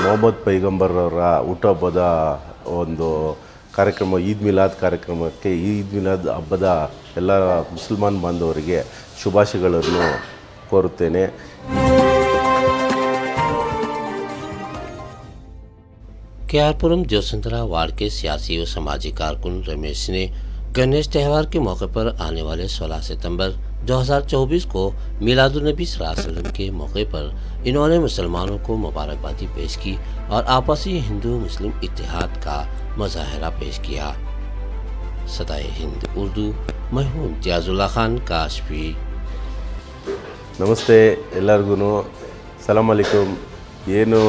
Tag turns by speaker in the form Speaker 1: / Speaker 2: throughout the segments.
Speaker 1: ಮೊಹಮ್ಮದ್ ಪೈಗಂಬರ್ ಅವರ ಹುಟ್ಟುಹಬ್ಬದ ಒಂದು ಕಾರ್ಯಕ್ರಮ ಈದ್ ಮಿಲಾದ್ ಕಾರ್ಯಕ್ರಮಕ್ಕೆ ಈದ್ ಮಿಲಾದ್ ಹಬ್ಬದ ಎಲ್ಲ ಮುಸಲ್ಮಾನ್ ಬಾಂಧವರಿಗೆ ಶುಭಾಶಯಗಳನ್ನು ಕೋರುತ್ತೇನೆ।
Speaker 2: केआरपुरम जोसंतरा वार्ड के सियासी और सामाजिक कारकुन रमेश ने गणेश त्यौहार के मौके पर आने वाले 16 सितंबर 2024 को मिलादुन्नबी सल्लल्लाहु अलैहि वसल्लम के मौके पर इन्होंने मुसलमानों को मुबारकबादी पेश की और आपसी हिंदू मुस्लिम इत्तेहाद का मुजाहरा पेश किया। सदाए हिंद उर्दू मैं हूं जियाजुल्ला खान काशफी।
Speaker 1: ನಮಸ್ತೆ ಎಲ್ಲರಿಗೂ ಸಲಾಮ್ ಅಲೈಕುಮ್। ಏನು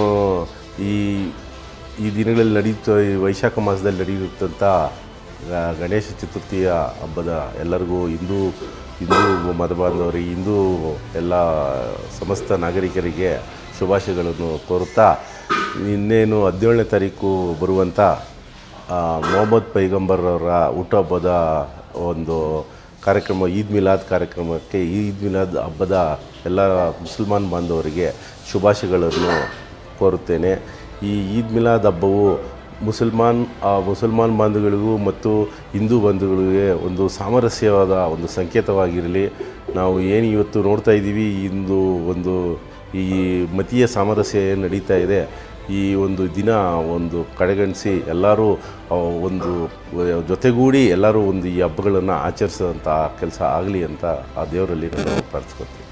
Speaker 1: ಈ ದಿನಗಳಲ್ಲಿ ನಡೆಯುತ್ತ ಈ ವೈಶಾಖ ಮಾಸದಲ್ಲಿ ನಡೆಯುತ್ತಂಥ ಗಣೇಶ ಚತುರ್ಥಿಯ ಹಬ್ಬದ ಎಲ್ಲರಿಗೂ ಹಿಂದೂ ಮತ ಬಾಂಧವರಿಗೆ ಹಿಂದೂ ಎಲ್ಲ ಸಮಸ್ತ ನಾಗರಿಕರಿಗೆ ಶುಭಾಶಯಗಳನ್ನು ಕೋರುತ್ತಾ, ಇನ್ನೇನು 17ನೇ ತಾರೀಕು ಬರುವಂಥ ಮೊಹಮ್ಮದ್ ಪೈಗಂಬರ್ ಅವರ ಹುಟ್ಟುಹಬ್ಬದ ಒಂದು ಕಾರ್ಯಕ್ರಮ ಈದ್ ಮಿಲಾದ್ ಕಾರ್ಯಕ್ರಮಕ್ಕೆ ಈದ್ ಮಿಲಾದ್ ಹಬ್ಬದ ಎಲ್ಲ ಮುಸಲ್ಮಾನ್ ಬಾಂಧವರಿಗೆ ಶುಭಾಶಯಗಳನ್ನು ಕೋರುತ್ತೇನೆ। ಈ ಈದ್ ಮಿಲಾದ್ ಹಬ್ಬವು ಮುಸಲ್ಮಾನ್ ಬಾಂಧವಗಳಿಗೂ ಮತ್ತು ಹಿಂದೂ ಬಂಧುಗಳಿಗೆ ಒಂದು ಸಾಮರಸ್ಯವಾದ ಒಂದು ಸಂಕೇತವಾಗಿರಲಿ। ನಾವು ಏನು ಇವತ್ತು ನೋಡ್ತಾ ಇದ್ದೀವಿ, ಇಂದು ಒಂದು ಈ ಮತೀಯ ಸಾಮರಸ್ಯ ಏನು ನಡೀತಾ ಇದೆ, ಈ ಒಂದು ದಿನ ಒಂದು ಕಡೆಗಣಿಸಿ ಎಲ್ಲರೂ ಒಂದು ಜೊತೆಗೂಡಿ ಎಲ್ಲರೂ ಒಂದು ಈ ಹಬ್ಬಗಳನ್ನು ಆಚರಿಸೋಂಥ ಕೆಲಸ ಆಗಲಿ ಅಂತ ಆ ದೇವರಲ್ಲಿ ನಾನು ಪ್ರಾರ್ಥಿಸ್ಕೊತೀನಿ।